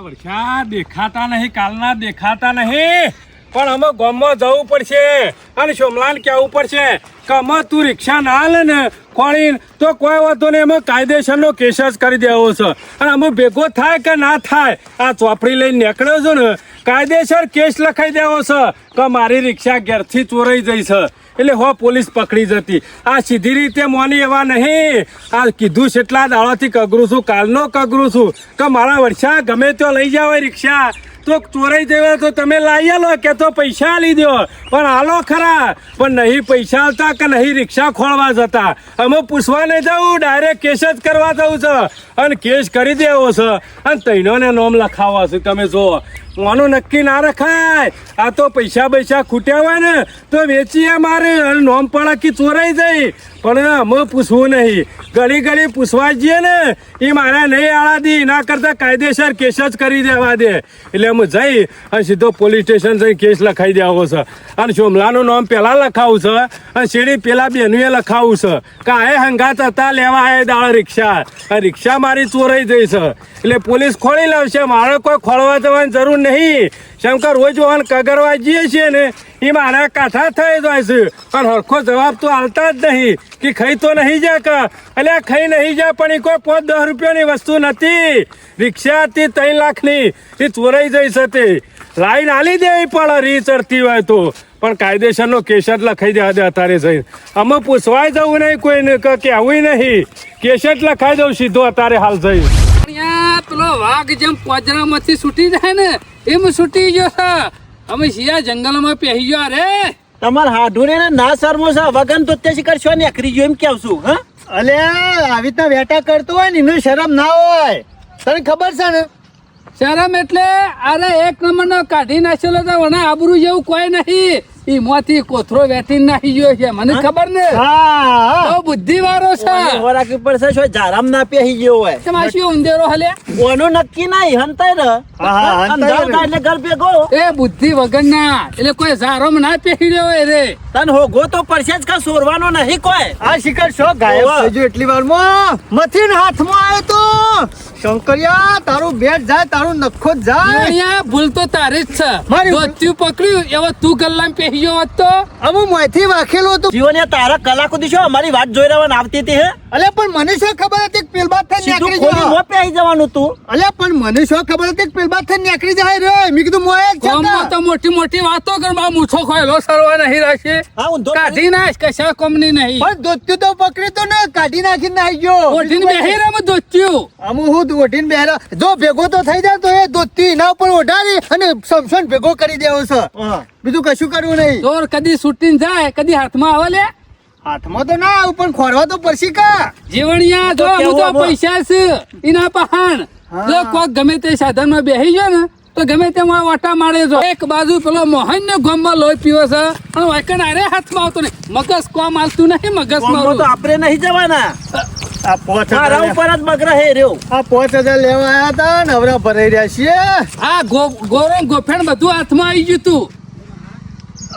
વરસાદ દેખાતા નહીં, કાલના દેખાતા નહીં, પણ અમે ગામમાં જવું પડશે અને સોમલાને કહેવું પડશે કે અમે તું રિક્ષા ના લે ને ખોળીને તો કોઈ વાતો નહીં, અમે કાયદેસરનો કેસ જ કરી દેવો છે. અને અમે ભેગો થાય કે ના થાય, આ ચોપડી લઈને નીકળ્યો છું ને, કાયદેસર કેસ લખાઈ દેવો છે કે મારી રિક્ષા ઘેરથી ચોરાઈ જઈ છે. એટલે હો પોલીસ પકડી જતી. આ સીધી રીતે મોની એવા નહીં. આ કીધું છે એટલા દાડાથી કગરું છું, કાલનો કગરું છું કે મારા વર્ષા ગમે ત્યાં લઈ જાવ રિક્ષા તો ચોરાઈ જાય તો તમે લાવી આલો કે તો પૈસા આલી દો, પણ આલો ખરા. પણ નહીં પૈસા આવતા કે નહીં રિક્ષા ખોળવા જતા. અમે પૂછવા નહીં જવું, ડાયરેક્ટ કેસ જ કરવા જવું છે અને કેસ કરી દેવો છે અને તૈનોને નોમ લખાવવા છે. તમે જુઓ મોનું નક્કી ના રખાય. આ તો પૈસા ખૂટ્યા હોય ને તો વેચીએ મારે અને નોમ પડાકી ચોરાઈ જાય. પણ અમે પૂછવું નહીં, ઘડી પૂછવા જઈએ ને એ મારા નહીં આળા દી, ના કરતા કાયદેસર કેસ જ કરી દેવા દે. એટલે અમે જઈ અને સીધો પોલીસ સ્ટેશન જઈ કેસ લખાઈ દેવો છે. અને સોમલાનું નામ પહેલાં લખાવું છે અને સીડી પેલા બેનુએ લખાવું છે કે આ હંગાત હતા લેવા આવે દાળ રિક્ષા, આ રિક્ષા મારી ચોરાઈ જઈ છે. એટલે પોલીસ ખોળી લાવશે, મારે કોઈ ખોળવા જવાની જરૂર નહીં. શંકર રોજ વાહન કગરવા જઈએ છીએ ને એ મારા કાંઠા થઈ જાય છે, પણ હરખો જવાબ તો આવતા જ નહીં કે ખાઈ તો નહીં જા કે એટલે ખાઈ નહીં જા. પણ એ કોઈ 5-10 રૂપિયાની વસ્તુ નથી, રિક્ષા હતી 3 લાખની, એ ચોરાઈ જઈ છે. તે લાઈન આલી દેવી પડે રી ચડતી હોય તો, પણ કાયદેસરનો કેસ જ લખાઈ દેવા દે. અત્યારે જઈ અમે પૂછવાય જવું નહીં, કોઈને કહેવું નહીં, કેસ જ લખાઈ દઉં સીધો અત્યારે હાલ જઈ. પેલો વાઘ જેમ પોજરામાંથી છૂટી જાય ને એમ છૂટી ગયો છે. અમે શિયા જંગલમાં પહેરી ગયો. અરે તમાર હાડુને ના શરમો છે વગન તો તે કરશો ને અકરી જો એમ કેવું છું. હા અલે આવી રીતના વેટા કરતો હોય ને એનું શરમ ના હોય, તને ખબર છે ને? શરમ એટલે અરે એક નંબરનો કાઢી નાખેલો તો મને આબરૂ જેવું કોઈ નહીં. ઈ મોથી કોથરો વેઠી નાખી ગયો છે, મને ખબર ને. તો બુદ્ધિ વાળો છે, વરાકી પડશે છો જારામ ના પેહી ગયો હોય. તમારે શું ઉંદેરો હલે ઓનો નક્કી નહીં હંતાય રે અંધાર કાઢલે ઘર ભેગો એ બુદ્ધિ વગરના. એટલે કોઈ ઝારોમ ના પહેરી રહ્યો હોય રે. તન હોગો તો પડશે જ કા સોરવાનો નહીં કોઈ. આ શિકાર શો ગાયબ થઈ ગયો એટલી વારમાં મથીન હાથમાં આવ્યો તો. શંકરિયા તારું બેટ જાય, તારું નખો જ જાય. અહીંયા ભૂલ તો તારી જ છે. મારી દોત્યું પકડ્યું એવો તું ગલ્લામાં પહેરી ગયો હોત તો અમુ મોયથી વાખેલો હતો. જીવન તારા કલાકો દીશો અમારી વાત જોઈ રહેવાની આવતી હતી. હે અલે પણ મને શું ખબર હતી કે પેલબાદ થઈ સીધું નીકળી ખોલી જાય. મો પેહી જવાનું તું. અલે પણ મને શું ખબર હતી કે પેલબાદ થઈ નીકળી જાય રે. મેં કીધું મોય જ છે ગામમાં તો મોટી વાતો કરવા મૂછો ખોયલો સરવા નહીં રાખે. હા ઊંધો કાઢી નાખ કશા કોમની નહીં. પણ દોત્યું તો પકડી તો ને કાઢી નાખીને નાખી ગયો. ઓઢીને બેહી રહે મેં દોત્યું. અમુ હું ઓઢીને બેહરા જો ભેગો તો થઈ જાય તો એ દોત્યું એના ઉપર ઓઢાડી અને સમસણ ભેગો કરી દેવો છે. બીજું કશું કરવું નહીં. ચોર કદી છૂટીને જાય કદી હાથમાં આવે લે. હાથમાં તો ના આવું પણ ખોરવા તો પડશે કા. જીવણિયા જો હું તો પૈસા છે એના પહાણ. જો કોક ગમે તે સાધનમાં બેસી ગયો ને તો ગમે તેમાં વાટા મારે છો. એક બાજુ પેલો મોહન ને ગોમમાં લોહી પીવો છે અને વાયકન અરે હાથમાં આવતો નહીં. મગજ કોમ હાલતું નહીં. મગજ તો આપણે નહીં જવાના. આ 5000 મારા ઉપર જ મગર હે રહ્યો. આ 5000 લેવા આયા તા નવરા ભરાઈ રહ્યા છીએ. આ ગોરો ગોફેણ બધું હાથમાં આવી ગયું તું.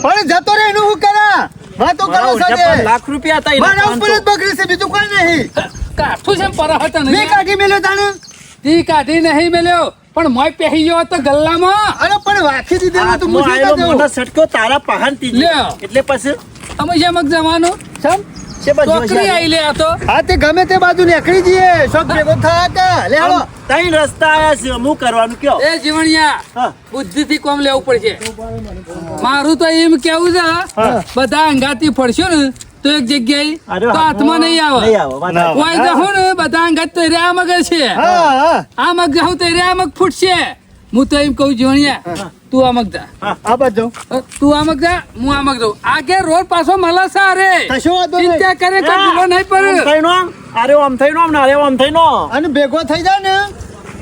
પણ જતો રે એનું હું કરા વાતો કરો છો પણ લાખ રૂપિયા હતા એના મારા ઉપર જ બગડી છે બીજું કોઈ નહીં. કાઠું છે પર હતા મેં નહીં. કાઢી મેલ્યો તાને. તી કાઢી નહીં મેલ્યો પણ મોય પહેરી ગયો તો ગલ્લામાં. અરે પણ વાખી દીધેલું તું આયલો મૂકી દઉં. મોઢા સટક્યો તારા પહાણ તીજી. લ્યો. એટલે પછી અમે જેમ જવાનું સમ છે બાજુ છોકરી આવી લે આ તો. હા તે ગમે તે બાજુ નીકળી જઈએ શોખ ભેગો થાય કે લે હાલો. ત્રણ રસ્તા આયા છે હું કરવાનું કયો. એ જીવણિયા હા. બુદ્ધિ થી કોમ લેવું પડશે. મારું તો એમ કેવું છે બધા અંગાથી પડશો ને તો એક જગ્યાએ તો હાથમાં નહીં આવે. નહીં આવે વાત સાચી. કોઈ જાઉં ને બધા અંગાત તો રે આ મગર છે. હા હા આ મગ જાઉં તો રે આ મગ ફૂટશે. હું તો એમ કહું જીવણિયા તું આ મગ જા. આ બાજુ તું આ મગ જા હું આ મગ જાઉં. આગે રોડ પાછો મળે સારે કશો વાંધો નહીં. ચિંતા કરે કોઈ ભૂલો નહીં આમ પડે. થઈનો આમ. અરે આમ થઈનો આમ ને અરે આમ થઈનો. અને ભેગો થઈ જાય ને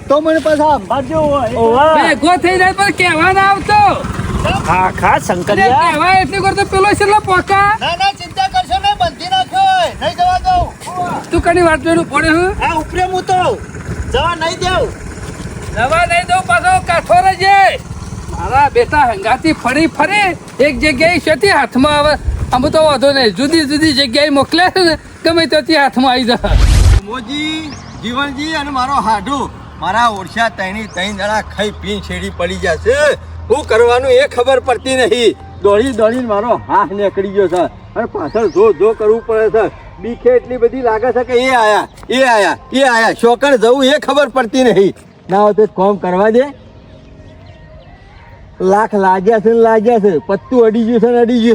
તો મને પાછા બાજુ હોય. ઓવા. ભેગો થઈ જાય પણ કહેવા ના આવતો. હા ખા શંકરિયા. કહેવાય એટલી કરતો પેલો છેલ્લો પોકા. ના ના ચિંતા કરશો નહીં બંધી નાખો નહીં જવા દઉં. તું કની વાત જોઈને પડે હું આ ઉપરે હું તો જવા નહીં દેવ. દવા નહીં દઉં પાછો કાઠો રહેજે. મારા બેટા હંગાથી ફરી એક જગ્યાએ શેથી હાથમાં આવે. આમ તો વાંધો નહીં જુદી જગ્યાએ મોકલે છે ને ગમે ત્યાંથી હાથમાં આવી જાય. મોજી જીવનજી અને મારો હાડુ મારા ઓરછા ત્રણેય ત્રણ જણા ખાઈ પીને છેડી પડી જશે. શું કરવાનું એ ખબર પડતી નહીં. દોડીને મારો હાથ નીકળી ગયો છે અને પાછળ જો કરવું પડે છે. બીકે એટલી બધી લાગે છે કે એ આયા શોકણ જવું એ ખબર પડતી નહીં. ના હોય તો કોમ કરવા દે. લાખ લાગ્યા છે પત્તું અડી ગયું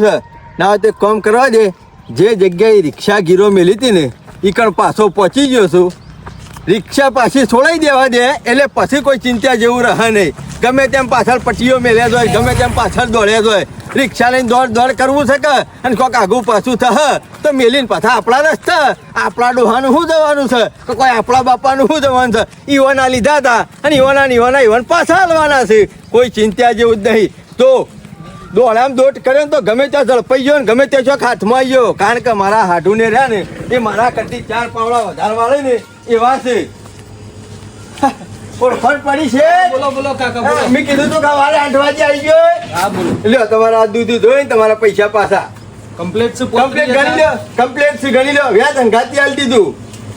છે. ના હોય તો કોમ કરવા દે. જે જગ્યાએ રિક્ષા ગીરો મેલી હતી ને ઈકણ પાછો પહોંચી ગયો છું. રિક્ષા પાછી છોડાઈ દેવા દે એટલે પછી કોઈ ચિંતા જેવું રહે નહીં. ગમે તેમ પાછળ પટ્ટીઓ મેલ્યા જ હોય, ગમે તેમ પાછળ દોડ્યા જ હોય. રિક્ષા લઈને દોડ કરવું છે કે અને કોઈક આગું પાછું થશે તો મેલીને પાછા આપણા રસ્તા આપણા ડોહાનું શું જવાનું છે કે કોઈ આપણા બાપાનું શું જવાનું છે. ઈવાના લીધા હતા અને ઈવાના પાછા હાલવાના છે. કોઈ ચિંતા જેવું જ નહીં. તો દોડામ દોડ કરે ને તો ગમે ત્યાં ઝડપાઈ ગયો ને ગમે ત્યાં ચોક હાથમાં આવી ગયો. કારણ કે મારા હાડુને રહ્યા ને એ મારા કરતી 4 પાવડા વધારે વાળે ને એવા છે. ઓળખાણ પડી છે. બોલો કાકા બોલો. મેં કીધું તું કે વારે 8 વાગે આવી ગયો. હા બોલો. લ્યો તમારા દૂધ ધોઈને તમારા પૈસા પાછા કમ્પ્લીટ છે. કમ્પ્લેટ ગણી લો. વ્યાજ અંગાતી હાલ દીધું.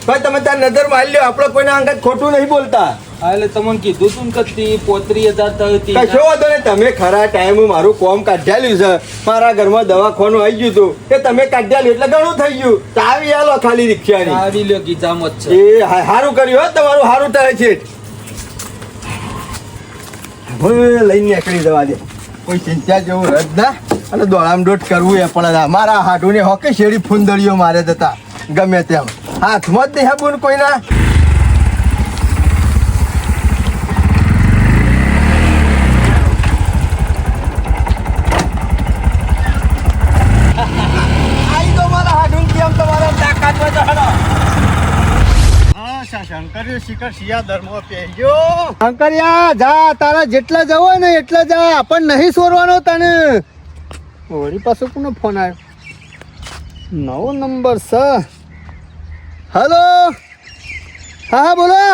ભાઈ તમે તાર નજર મારી લ્યો. આપણે કોઈના અંગત ખોટું નહીં બોલતા. એટલે તમને કીધું તું કે 35,000 થયું. કશો વાંધો નહીં. તમે ખરા ટાઈમ મારું કોમ કાઢ્યાલ્યું છે. મારા ઘરમાં દવાખાનું આવી ગયું હતું એ તમે કાઢ્યાલ્યું એટલે ઘણું થઈ ગયું. ચાવી આલો ખાલી રિક્ષાની. આવી લ્યો ગીજામત છે. એ સારું કર્યું હો. તમારું સારું થાય છે. હવે લઈને નીકળી જવા દે. કોઈ ચિંતા જેવું રજ ના અને દોડામ દોડ કરવું એ પણ મારા હાડુને હોકે શેરી ફૂંદડીઓ મારે જતા ગમે તેમ હાથમાં જ નહીં હાબુન કોઈના. આઈ તો મારા હાડુન કેમ તમારા તાકાતમાં જવાનો. શંકરિયા શિખર શિયા ધર્મો પહેર્યો. શંકરિયા જા તારા જેટલા જવો ને એટલા જા. પણ નહીં સોરવાનો તને. વળી પાછો કોનો ફોન આવ્યો? 9 નંબર છે. હલો હા બોલો.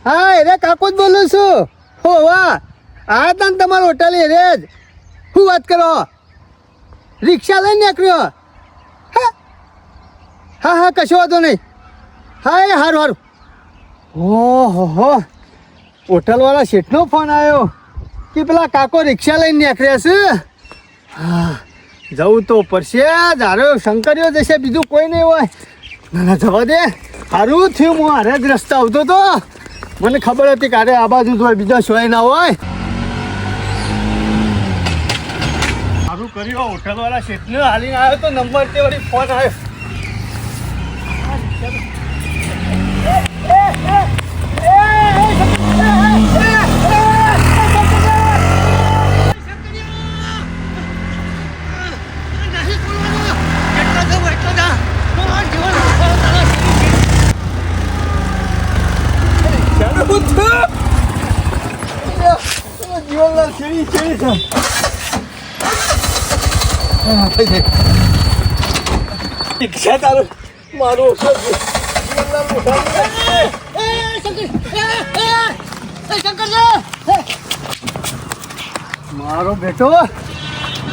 હા એરે કાકો જ બોલું છું. હો વાહ આ તા ને તમારો હોટલ એરે જ. શું વાત કરો? રિક્ષા લઈને નીકળ્યો? હા કશો વાંધો નહીં. હા એ સારું. ઓહો હોટલવાળા શેઠનો ફોન આવ્યો કે પેલા કાકો રિક્ષા લઈને નીકળ્યા છે. હા જવું તો પડશે. જારો શંકરિયો જશે બીજું કોઈ નહીં હોય. ના જવા દે. સારું થયું હું હારે જ રસ્તા આવતો તો. મને ખબર હતી કે આ બાજુ જ હોય બીજા સોય ના હોય. સારું કર્યું. હોટલવાળા શેઠને હાલીને આવ્યો તો નંબર તે વળી ફોન આવ્યો. રિક્ષા તારું મારું મારો બેટો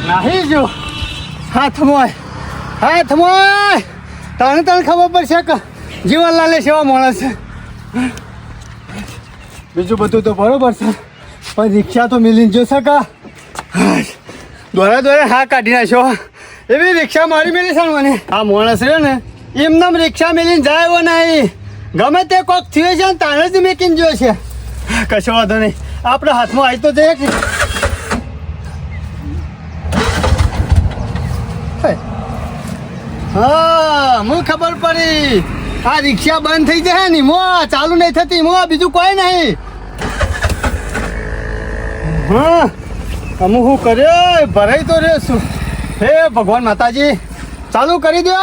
નાહી જો. હાથમાં તને ખબર પડશે કે જીવનલાલે સેવા માણસ છે. બીજું બધું તો બરોબર છે પણ રિક્ષા તો મિલીને જો શકા. દોડે હા કાઢી નાખ્યો. એવી રિક્ષા મારી મેલી છે મને. આ માણસ રહ્યો ને એમને રિક્ષા મેલીને જાય એવો નહીં. ગમે તે કોક થયું છે ને તાણે જ મેકીને જોયો છે. કશો વાંધો નહીં. આપણે હાથમાં આવી તો જઈએ કે હા મને ખબર પડી. આ રિક્ષા બંધ થઈ જાય ને મો ચાલુ નહીં થતી મો બીજું કોઈ નહીં. હા અમુક શું કર્યો ભરાઈ તો રહ્યો છું. હે ભગવાન માતાજી ચાલુ કરી દો.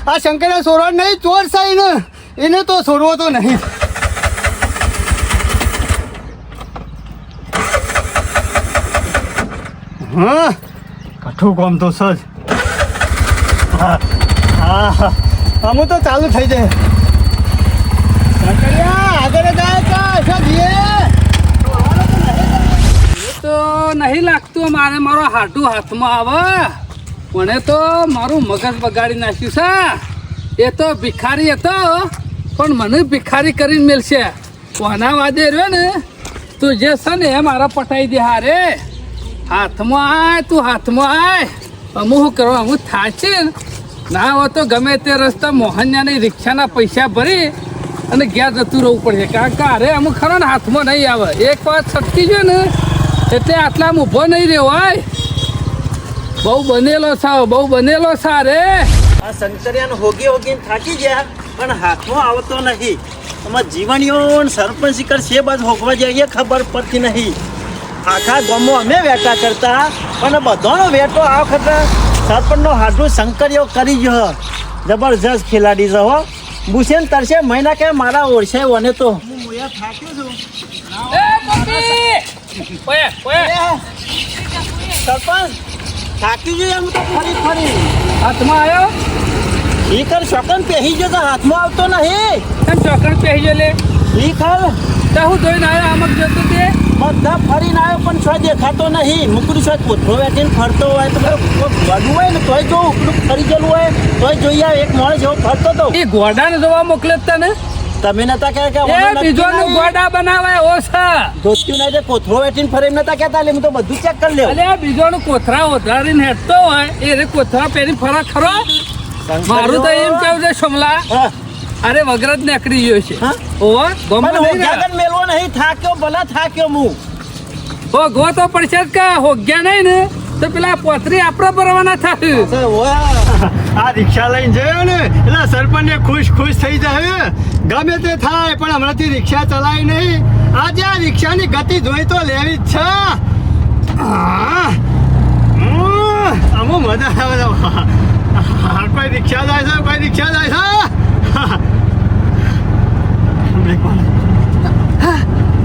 આ શંકરે સોરવા નહીં ચોર સાઈ ને એને તો છોડવો તો નહીં. હા કઠું કામ તો સજ. હા અમુક તો ચાલુ થઈ જાય. શંકરિયા આગળ જાય કા જઈએ. તો નહીં લાગતું મારે મારો હાડું હાથમાં આવે. મને તો મારું મગજ બગાડી નાખ્યું છે. એ તો ભિખારી હતો પણ મને ભિખારી કરીને મેલશે કોના વાદે રહ્યો ને તું જે છે ને એ મારા પટાઈ દે હારે હાથમાં આય તું હાથમાં આય અમુક શું કરવા અમુક થાશે ને ના હોય તો ગમે તે રસ્તા મોહનયાની રિક્ષાના પૈસા ભરી અને ઘેર જતું રહેવું પડશે કારણ કે અરે અમુક ખરો ને હાથમાં નહીં આવે એક વાત છટકી ગયો ને એટલે આટલામાં ઊભો નહીં રહ્યો હોય બહુ બનેલો છે રે આ શંકરિયાને હોગીને થાકી ગયા પણ હાથમાં આવતો નહીં આમાં જીવણીઓ ને સરપંચ શિખર છે બાજુ હોગવા જઈએ ખબર પડતી નહીં આખા ગામમાં અમે વેટા કરતા પણ બધાનો વેટો આ વખતે સરપંચનો હાડું શંકરિયો કરી ગયો જબરજસ્ત ખેલાડી છે હો ભૂષણ તરશે મહિના કે મારા ઓળશે વને તો હું મોયા થાક્યો છું એ મમ્મી ઓય સરપંચ થાકી ગયો એમ તો ફરી હાથમાં આવ્યો ઈ કર શોકન પહેરી ગયો તો હાથમાં આવતો નહીં કેમ ચોકડ પહેરી ગયો લે ઈ કર તો હું ધોઈને આવ્યો આમક જતો તે બધા ફરીને આવ્યો પણ છો દેખાતો નહીં મુકડી છો કોથળો વેચીને ફરતો હોય તો ગડું હોય ને તોય જો ઉપડું ફરી ગયેલું હોય તોય જોઈએ એક માણસ એવો ફરતો તો એ ઘોડાને જોવા મોકલે તને તમે નતા કે એ બીજોનું ગોડા બનાવે ઓછા ધોત્યું નહીં તે કોથળો વેચીને ફરે એમ નતા કહેતા એટલે હું તો બધું ચેક કરી લેવું અલે આ બીજોનું કોથરા ઓધારીને હેઠતો હોય એ રે કોથરા પહેરી ફરા ખરો મારું તો એમ કેવું છે સમલા હા અરે વગરજ નીકળી ગયો છે હા? ઓવા ગમે પણ હું નહીં જાગન મેલવો નહીં થાક્યો ભલા થાક્યો હું ઓ ગો તો પડશે જ કે હોગ્યા નહીં ને તો પેલા પોતરી આપડે ભરવાના થાય આ રિક્ષા લઈને જયો ને એટલે સરપંચને ખુશ થઈ જાય ગમે તે થાય પણ હમણાંથી રિક્ષા ચલાવી નહીં આજે આ રિક્ષાની ગતિ જોઈ તો લેવી જ છે અમુક મજા આવે કોઈ રિક્ષા જાય છે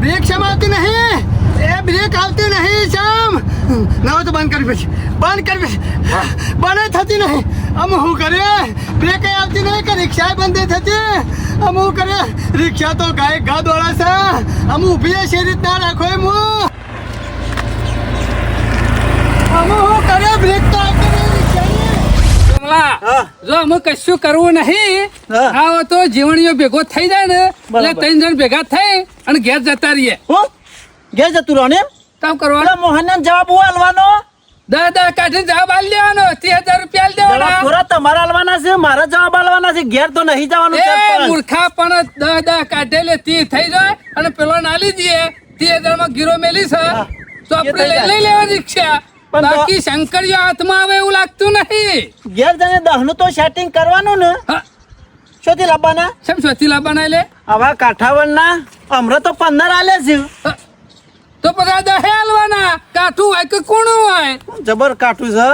બ્રેક શેમ આવતી નહીં એ બ્રેક આવતી નહીં શેમ ના હોય તો બંધ કરવી પડશે બંધ થતી નહીં અમે શું કરે બ્રેક આવતી નહીં કે રિક્ષા બંધ થતી અમે શું કરે રિક્ષા તો ગાય ઘા દોડા છે અમે ઊભી છે રીતના રાખો એમ અમે શું કરે બ્રેક તો આવતી નહીં રિક્ષાની કમલા જો અમે કશું કરવું નહીં હા. આવો તો જીવણીઓ ભેગો થઈ જાય ને એટલે બરાબર. 3 જણ ભેગા થઈ અને ઘેર જતા રહીએ હું ઘેર જતું રહો ને કામ કરવાનું મોહનને જવાબ હું આલવાનો 10 કાઢીને જવાબ આલી દેવાનો 30,000 રૂપિયા આલી જવાબ દેવાના થોડા તમારા આલવાના છે મારા જવાબ આલવાના છે ઘેર તો નહીં જવાનું એ સરપંચ. મૂર્ખા પણ 10 કાઢેલે 30 થઈ જાય અને પેલો નાલી દઈએ 30,000 માં ગીરો મેલી છે તો એ આપણે થઈ જાય. લઈ લેવા રિક્ષા પણ તો- બાકી શંકરીઓ હાથમાં આવે એવું લાગતું નહીં ઘેર જઈને દહનું તો સેટિંગ કરવાનું ને હા, શોથી લાવવાના શેમ સોથી લાવવાના એટલે આવા કાઠાવડના હમણાં તો 15 આલે છે હા, તો પછી 10 હાલવાના કાઠું હોય કે કૂણું હોય જબર કાઠું છે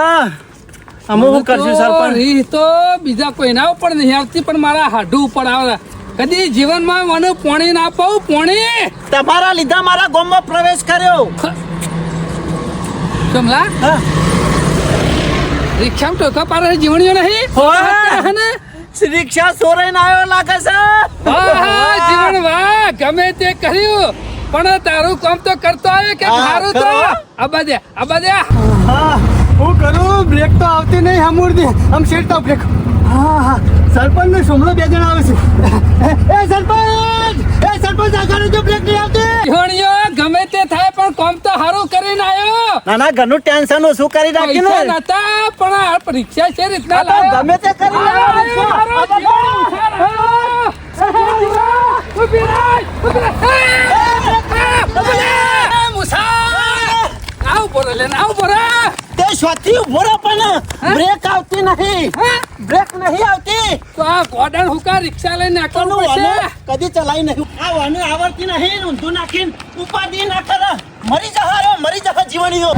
અમે શું કરશું સરપંચ રીહ તો બીજા કોઈના ઉપર નહીં આવતી પણ મારા હાડું ઉપર આવે કદી જીવનમાં મને પોણી ના પાઉં પોણી તમારા લીધા મારા ગામમાં પ્રવેશ કર્યો સમલા હા. રિક્ષામાં ટોકા પાડે જીવણીઓ નહીં વાહ. ને રિક્ષા સોરાઈને આવ્યો લાગે છે વાહ જીવન વાહ ગમે તે કર્યું પણ તારું કામ તો કરતો આવે કે હા, મારું તો કરો. આબા દે હા હું કરું બ્રેક તો આવતી નહીં હમુરદી આમ સીટ તો બ્રેક હા સરપંચ ને સોમલો 2 જણા આવે છે એ સરપંચ આગળ જો બ્રેક નહીં આવતી જીવણીઓ ગમે તે થાય પણ કામ તો સારું કરીને આવ્યો ના ના ઘરનું ટેન્શન ઓછું કરી પૈસા નાખ્યું ને નતા પણ આ પરીક્ષા છે રીતના આ તો લાવ્યો. ગમે તે કરી લેવાનું છે. તે સ્વાથી ઉભો રહો પણ બ્રેક આવતી નહીં બ્રેક નહીં આવતી રિક્ષા લઈને તને નાખવાનું વાને છે કદી ચલાઈ નહીં આ વાને આવડતી નહીં ઊંધું નાખીને ઉપાડી ના કરે મરી જહા જીવણીઓ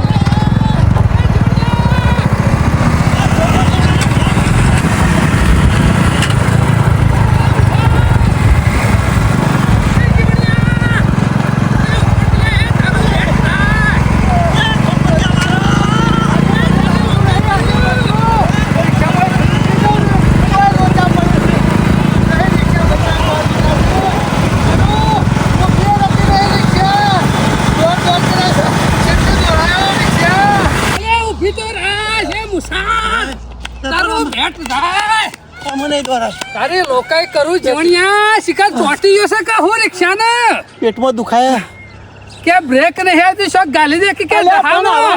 રિક્ષા તારે લોકાય કરું જીવણિયા શિકાર ચોટી ગયો છે કે હું રિક્ષાને પેટમાં દુખાય કે બ્રેક નહીં આવતી શોક ગાલી દે કે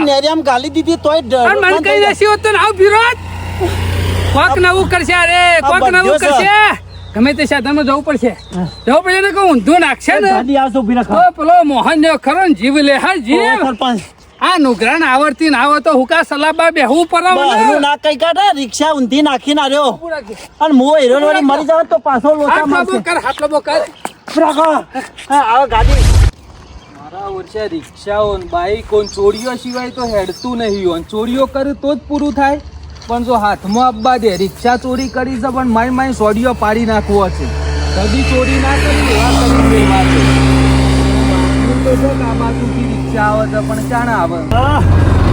નેરિયામ ગાલી દીધી તોય અને મને કઈ દેસી હોત તો આવ વિરોધ કોક નવું કરશે અરે કોક નવું કરશે ગમે તે સાધનમાં જવું પડશે ને કહું ઊંધું નાખશે ને ગાડી આવશે ઉભી રાખો તો પેલો મોહન ને ખરો ને જીવ લે હા જીવ સરપંચ આ નુગરાણ આવડતી ના આવે તો હુકા સલાબા બેહવું પડે બહારનું ના કઈ કાઢે રિક્ષા ઊંધી નાખીને આવ્યો અને મો હીરો વાળી મરી જાવ તો પાછો લોચા મારશે હાથ લબો કર રાખો હા આવો ગાડી મારા વર્ષે રિક્ષાઓ ને બાઈકો ને ચોરીઓ સિવાય તો હેડતું નહીં હોય ચોરીઓ કરે તો જ પૂરું થાય પણ જો હાથમાં આપવા દે રિક્ષા ચોરી કરી છે પણ માય સોડીઓ પાડી નાખવો છે કદી ચોરી ના કરી એવા કરી દેવા છે તો જો કાબાતુથી રિક્ષા આવે છે પણ ક્યાં આવે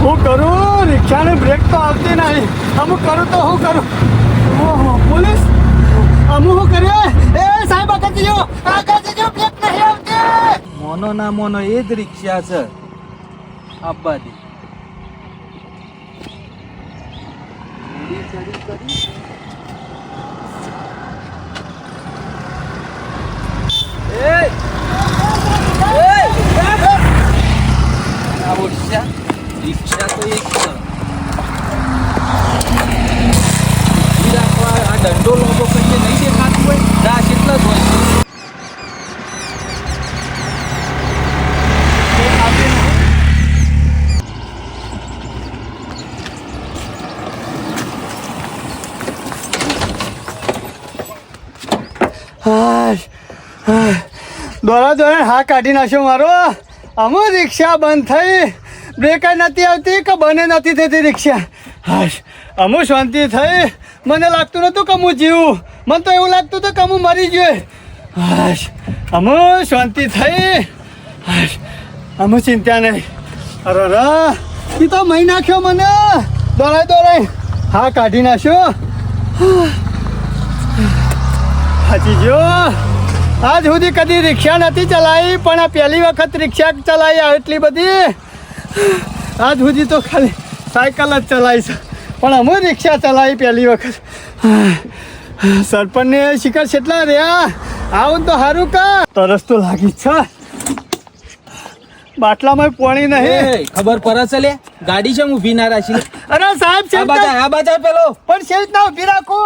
હું કરું રિક્ષાને બ્રેક તો આવતી નહીં અમુક કરું તો હું કરું ઓહો પોલીસ અમુક હું કરીએ એ સાહેબ આગળ જજો બ્રેક નહીં આવતી મોનો ના મોનો એ જ રિક્ષા છે આપવા દે રિક્ષા તો એક છે આ દંડો લોબો કહીએ નહીં દેખાતું હોય રાહ એટલા જ હોય દોડા હા કાઢી નાખ્યો મારો અમુ રિક્ષા બંધ થઈ બ્રેક નથી આવતી કે બને નથી થતી રિક્ષા હાશ અમુ શાંતિ થઈ મને લાગતું નતું કે હું જીવું મને તો એવું લાગતું હતું કે હું મરી ગયો હાશ અમુ શાંતિ થઈ હાશ અમુ ચિંતા નહીં અરે એ તો મહી નાખ્યો મને દોડાય હા કાઢી નાખ્યો હાચી જો આજ સુધી કદી રિક્ષા નથી ચલાવી પણ આ પહેલી વખત રિક્ષા ચલાવી એટલી બધી આજ સુધી તો ખાલી સાયકલ જ ચલાવી છે પણ અમે રિક્ષા ચલાવી પહેલી વખત સરપંચને શિખર કેટલા રહ્યા આવું તો સારું કા તરસ તો લાગી છે બાટલામાં પાણી નહીં ખબર પડે છે લે ગાડી છે ઊભી ના રાખી અરે સાહેબ આ બાજુ પેલો પણ સેજ ના ઉભી રાખો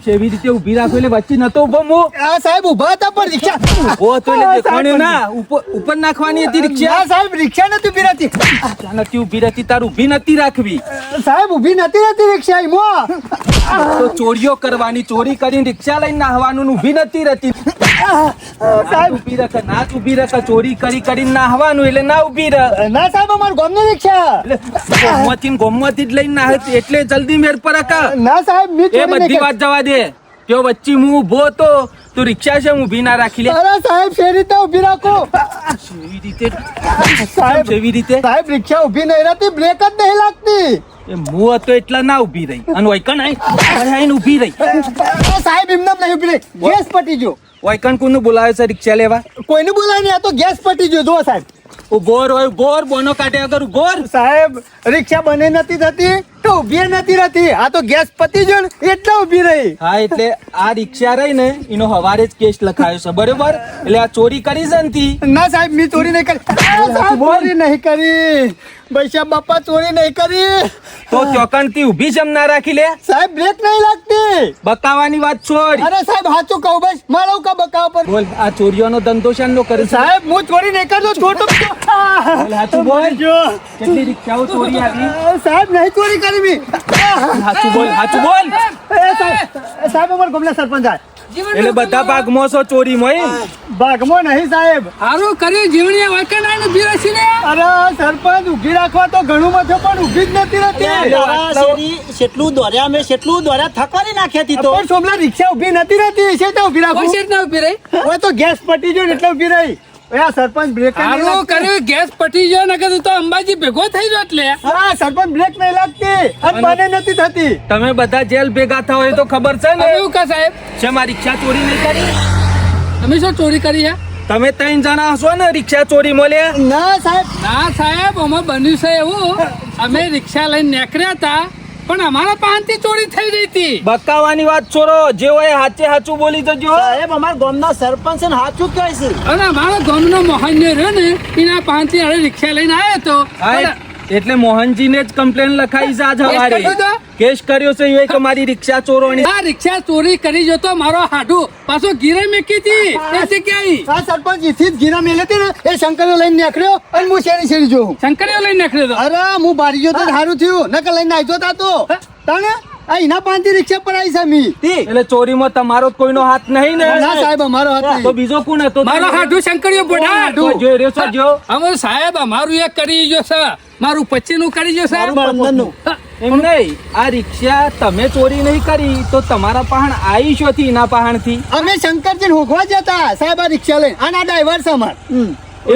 કેવી રીતે ઊભી રાખો એટલે વચ્ચે નતો ઉભો મો આ સાહેબ ઉભા હતા પણ રિક્ષા ઓ તો એટલે દેખાણ્યું ના ઉપર નાખવાની હતી રિક્ષા ના સાહેબ રિક્ષા નથી ઉભી રહેતી નથી ઊભી રહેતી તાર ઊભી નથી રાખવી સાહેબ ઉભી નથી રહેતી રિક્ષા એમાં તો ચોરીઓ કરવાની ચોરી કરીને રિક્ષા લઈને નાહવાનું ઊભી નથી રહેતી સાહેબ ઊભી રખ ના જ ઊભી રખ ચોરી કરીને નાહવાનું એટલે ના ઊભી રહ ના સાહેબ અમારું ગામની રિક્ષા ગોમમાંથી જ લઈને નાહે એટલે જલ્દી મેર પર ના સાહેબ મેં એ બધી વાત જવા દે જો વચ્ચે હું ઊભો તો તું રિક્ષા છે ઊભી ના રાખી લે અરે સાહેબ શેરી રીતે ઊભી રાખો કેવી રીતે સાહેબ કેવી રીતે સાહેબ રિક્ષા ઊભી નહીં રહેતી બ્રેક જ નહીં લાગતી એ હું હતો એટલા ના ઊભી રહી અને વૈકણ ઊભી રહી સાહેબ એમને નહીં ઊભી રહી ગેસ પટી ગયો વૈકણ કોનું બોલાવે છે રિક્ષા લેવા કોઈને બોલાય નહીં આ તો ગેસ પટી ગયો જો સાહેબ ઉભોર હોય ઉભોર બોનો કાઢે અગર ઉભોર સાહેબ રિક્ષા બને નથી થતી તો ઊભી નથી રહેતી આ તો ગેસ પતી ગયો ને એટલે ઊભી રહી હા એટલે આ રિક્ષા રહી ને એનો હવારે જ કેસ લખાયો છે બરોબર એટલે આ ચોરી કરી છે ને ના સાહેબ મેં ચોરી નહીં કરી ચોરી નહીં કરી પૈસા બાપા ચોરી નહીં કરી તો ચોકણ થી ઊભી જમ ના રાખી લે સાહેબ બ્રેક નહીં લાગતી બકાવાની વાત છોડ અરે સાહેબ સાચું કહું બસ મારો કા બકાવા પર બોલ આ ચોરીઓનો ધંધો શાનો કરે છે સાહેબ હું ચોરી નહીં કરતો છોટો બોલ સાચું બોલ કેટલી રિક્ષાઓ ચોરી આવી સાહેબ નહીં ચોરી કરી મી સાચું બોલ સાહેબ અમાર ગામના સરપંચ આય એટલે બધા ભાગમાં છો ચોરી મોય ભાગમાં નહીં સાહેબ હારું કર્યું જીવણીયા વાંકે ના ને બિરાસી લે અરે સરપંચ ઊભી રાખવા તો ઘણું મથો પણ ઊભી જ નથી રહેતી કેટલું દોર્યા મેં કેટલું દોર્યા થકવાની નાખી હતી તો પણ સોમલા રિક્ષા ઊભી નથી રહેતી છે તો ઊભી રાખો કોઈ ના ઉભી રહી ઓય તો ગેસ પટી ગયો એટલે ઊભી રહી ઓય સરપંચ બ્રેક હારું કર્યું ગેસ પટી ગયો ને કીધું તો અંબાજી ભેગો થઈ ગયો એટલે હા સરપંચ બ્રેક નહીં લાગતી અને બને નથી થતી તમે બધા જેલ ભેગા થા હોય તો ખબર છે ને એવું કા સાહેબ છે મારી રિક્ષા ચોરી નહીં કરી તમે શું ચોરી કરી હે તમે 3 જણા હશો ને રિક્ષા ચોરી મળ્યા ના સાહેબ ના સાહેબ અમે બન્યું છે એવું અમે રિક્ષા લઈને નીકળ્યા હતા પણ અમારા પાસેથી ચોરી થઈ રહી હતી. બકાવાની વાત છોડો, જે હોય હાચે હાચું બોલી જજો. સાહેબ અમારા ગામના સરપંચ છે ને સાચું કહે છે. અને અમારા ગામનો મોહનને રહ્યો ને એના પાસેથી હવે રિક્ષા લઈને આવ્યો તો હા, એટલે મોહનજીને જ કમ્પ્લેન લખાઈ છે આજ કર્યો હવારે. તો? કેસ કર્યો છે એ કે મારી રિક્ષા ચોરોની. આ રિક્ષા ચોરી કરી જતો મારો હાડું પાછો ગીરે મેકી હતી એસી ક્યાંય આ સરપંચ ઈથી જ ગીરા મેલે હતી ને એ શંકરને લઈને નીકળ્યો અને હું શેરી શેરી જોઉં. શંકરીઓ લઈને નીકળ્યો તો. અરે હું બારી ગયો તો સારું થયું નકર લઈને આવ્યો તાતો તાને આ એના પાંચથી રિક્ષા પર આવી છે મી એટલે ચોરીમાં તમારો જ કોઈનો હાથ નહીં ને? ના સાહેબ અમારો હાથ તો નહીં. બીજો કોણ હતો? મારો હાડું શંકરીઓ બોઢા તો જોઈ રહ્યો છો જો. અમે સાહેબ અમારું એક કરી ગયો છે મારું 25 નું કરી ગયો છે મારું 15 હા, એમ નહીં, આ રિક્ષા તમે ચોરી નહીં કરી તો તમારા પહાણ આવી શોથી એના પહાણથી? અમે શંકરજી હોગવા જતા સાહેબ આ રિક્ષા લઈને આના ડ્રાઈવર છે અમાર. એમ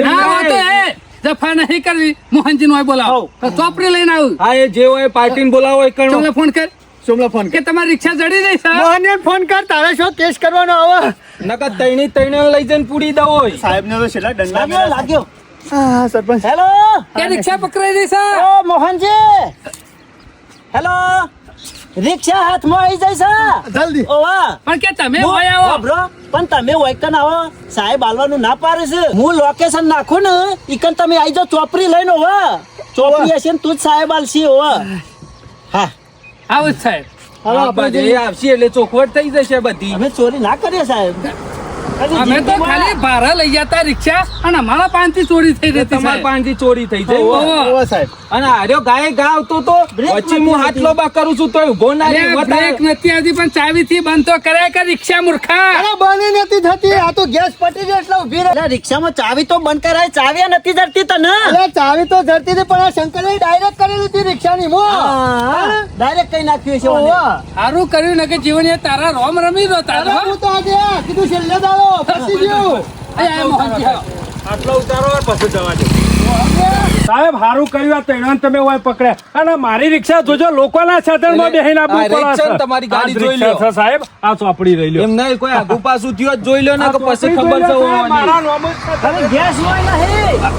ના નહીં. વાતો એ જફા નહીં કરવી મોહનજી નો બોલાવો તો ચોપડી લઈને આવું હા, એ જે હોય પાર્ટીને બોલાવો એ કરવો. ચોલે ફોન કર સોમલા ફોન કે તમારી રિક્ષા જડી રહી છે મોહનને ફોન કર તારે શું કેસ કરવાનો આવે નકર તઈને લઈ જઈને પૂરી દો હોય. સાહેબ ને તો છેલ્લા દંડા લાગ્યો લાગ્યો. હા સરપંચ હેલો કે રિક્ષા પકડાઈ રહી છે ઓ મોહનજી હેલો રિક્ષા હાથમાં આવી જાય છે. જલ્દી ઓવા પણ કે તમે હોય આવો બ્રો પણ તમે વૈકન આવો સાહેબ આલવાનું ના પાડે છે. હું લોકેશન નાખું ને ઈકન તમે આવી જાઓ ચોપડી લઈને હોવા ચોપડી હશે ને તું જ સાહેબ આલશી હોવા. હા આવું જ સાહેબ હાલો હા, આપણે બસ એ આવશે એટલે ચોખવટ થઈ જશે બધી. અમે ચોરી ના કરીએ સાહેબ. હજી અમે તો જિંદગીમાં- ખાલી ભાડા લઈ જતા રિક્ષા અને અમારા પાંચથી ચોરી થઈ રહી હતી તમારા સાહેબ. પાસેથી ચોરી થઈ જાય. ઓહો. ઓવા સાહેબ અને આર્યો ગાય ગા આવતો તો બ્રેક પછી નથી હું હાથ આવતી. લોબા કરું છું તો ઉભો ના અરે રહી. બ્રેક નથી આવતી પણ ચાવી થી બંધ તો કરે કે રિક્ષા મૂર્ખા અરે બની નથી થતી આ તો ગેસ પટી ગયો એટલે ઊભી રહે અલા, રિક્ષામાં ચાવી તો બંધ કરાય ચાવી નથી જડતી તને. અરે ચાવી તો જડતી હતી પણ આ શંકરે ડાયરેક્ટ કરેલી હતી રિક્ષાની મો ડાયરેક્ટ કઈ નાખ્યું છે મને. ઓવા. સારું કર્યું ને કે જીવન એ તારા રોમ રમી દો અરે તારો હું તો આજે કીધું છેલ્લે દાડો ફસી ગયું અહીંયા મોહનજી આવો. આટલો ઉતારો હોય પછી જવા દે સાહેબ સારું કર્યું આ તૈણાને તમે હોય પકડ્યા અને મારી રિક્ષા જોજો લોકોના સાધનમાં બેહીને આપવું આ રિક્ષા પડે ને છે. તમારી ગાડી આ જ જોઈ રિક્ષા લ્યો. છે સાહેબ આ ચોપડી રહી લ્યો એમ નહીં, કોઈ આગુ પાછું થયું જ જોઈ લો ને આ કે પછી ચોપડી ખબર જોઈ લો છે સાહેબ, હોવાની. મારા નામ જ છે. હવે ગેસ હોય નહીં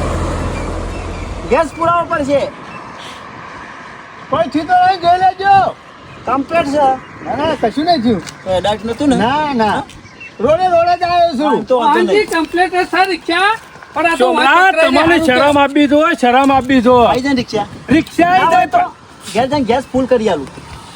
ગેસ પુરાવો પડશે. કોઈ થી તો નહીં જોઈ લેજો કમ્પ્લીટ છે. ના ના કશું નહીં થયું તો ડાટ નતું ને ના ના રોડે જ આવ્યો છું તો વાંધો મોહનજી નહીં. કમ્પ્લેટ છે રિક્ષા પણ આ તો છોકરા, વાત પકડાઈને તમને હારું શરમ આપી દો શરમ આપી દો આવી જાય ને રિક્ષા. રિક્ષા ના આવી હોય જાય તો ઘેર જઈને ગેસ ફૂલ કરી આલું.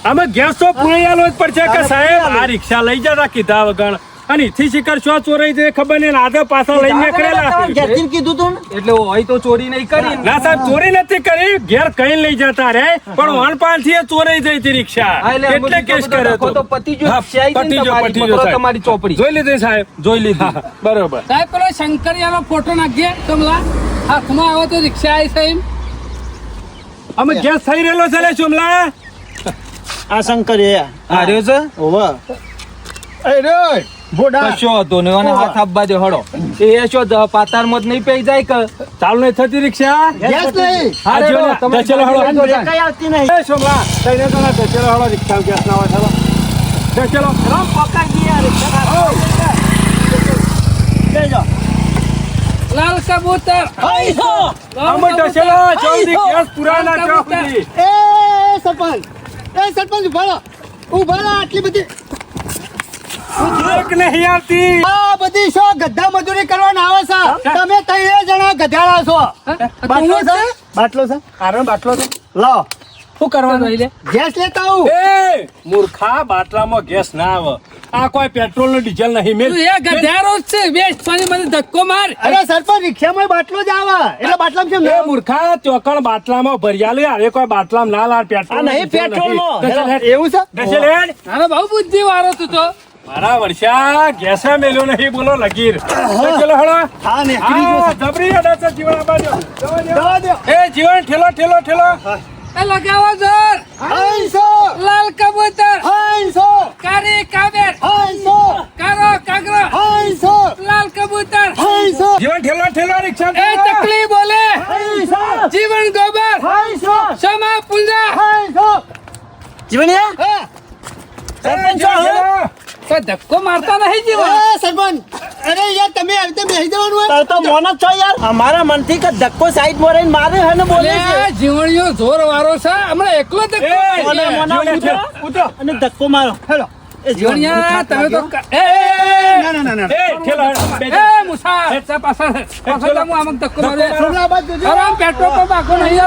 અમે ગેસ તો પૂરી આલો જ પડશે કે સાહેબ આ રિક્ષા લઈ જતા કીધા વગર અને ઈથી શિખર શું ચોરાઈ જાય ખબર નહીં આધા પાછા લઈને નીકળેલા તમારે ઘેરથી કીધું તું ને. એટલે હોય તો ચોરી નહીં કરી. ના સાહેબ ચોરી નથી કરી ઘેર કઈ લઈ જતા રે પણ વનપાલથી એ ચોરાઈ જઈ હતી રિક્ષા હા, એટલે અમે એટલે કેસ બધો કર્યો ડખો તો હતો. પતી ગયો. હા, રિક્ષા આવી પતી જાય ને ગયો, પતી તમારી, ગયો, પકડો સાહેબ. તમારી ચોપડી. જોઈ લીધી સાહેબ જોઈ લીધી. હા, બરોબર સાહેબ પેલો શંકરિયાનો ફોટો નાખજે કમલા હાથમાં આવો તો રિક્ષા આવી છે એમ અમે ગેસ થઈ રહેલો છે લે ચોમલા આ શંકર એ હાર્યો છે? ઓવા. એ રે ભોડા કશો હતો ને અને હાથ આપવા દે હળો. એ શું પાતાળમાં જ નહીં પઈ જાય કે? ચાલુ નહીં થતી રિક્ષા ગેસ નહીં હા, અરે જો ને, તમે દચેલો હળો. ગાડી લઈ બ્રેક કઈ આવતી નહીં. એ ચોમલા તઈને તો ના દચેલો હળો રિક્ષા ગેસ ના હોય ચાલો દચેલો રામ પકડ ગયા રિક્ષા. લઈ જાઓ. લાલ કબૂતર આઈ જાઓ. અમે દચેલો જલ્દી ગેસ પુરાના ચાલ, ચોક સુધી. એ સરપંચ ઉભા રહો. ઉભા રહો, આટલી બધી એક નહીં આવતી આ બધી શો ગધા મજૂરી કરવાના આવે છે તમે ત્રણ જણા ગધાડા છો બાટલો છે બાટલો છે આરો બાટલો છે લાવો શું કરવાનું લે ગેસ લેતા આવું એ મૂર્ખા બાટલામાં ગેસ ના આવે આ કોઈ પેટ્રોલ નું ડીઝલ નહીં મેલ તું એ ગધેડો જ છે વેચવાની મને ધક્કો માર અરે સરપંચ રિક્ષામાં બાટલો જ આવે એટલે બાટલામાં કેમ એ મૂર્ખા ચોકણ બાટલામાં ભર્યા અરે કોઈ બાટલામાં ના લાલ પેટ્રોલ આ નહીં પેટ્રોલનો. એવું છે અરે બહુ બુદ્ધિ વાળો તું તો મારા વર્ષા ગેસે મેલ્યો નહીં બોલો લગીર ચલો હળો હા ને આ જબરી અડા છે જીવન આબાજો દવા દો એ જીવન ઠેલો ઠેલો ઠેલો એ લગાવો જોર 500 લાલ કબૂતર 500 કારી કાબેર 500 કારો કાગરો 500 લાલ કબૂતર 500 જીવન ઠેલો ઠેલો રિક્ષા એ તકલી બોલે 500 જીવન ગોબર 500 સમા પૂંજા 500 જીવણિયા હા સરપંચ છો, હે? કોઈ ધક્કો મારતા નહીં જીવન એ સરપંચ અરે યાર તમે આવી રીતે બેસી જવાનું હોય તાર તો મોનો જ છો યાર અમારા મનથી કે ધક્કો સાઈડ માં રહીને મારે હે ને બોલે છે અલે, જીવણીઓ જોર વાળો છે હમણાં એકલો ધક્કો એ, મોને મારશે. મોના જીવણીયા, ઉતરો અને ધક્કો મારો હેલો એ જીવણિયા, તમે તો લાગ્યો. ના ના ના ના એ ઠેલો બેજો. એ મુસા હેઠા પાછળ પાછળ હું આમ ધક્કો મારે સોમલા બાદ જોજો અરે આમ પેટ્રોલ પંપ આખો નહીં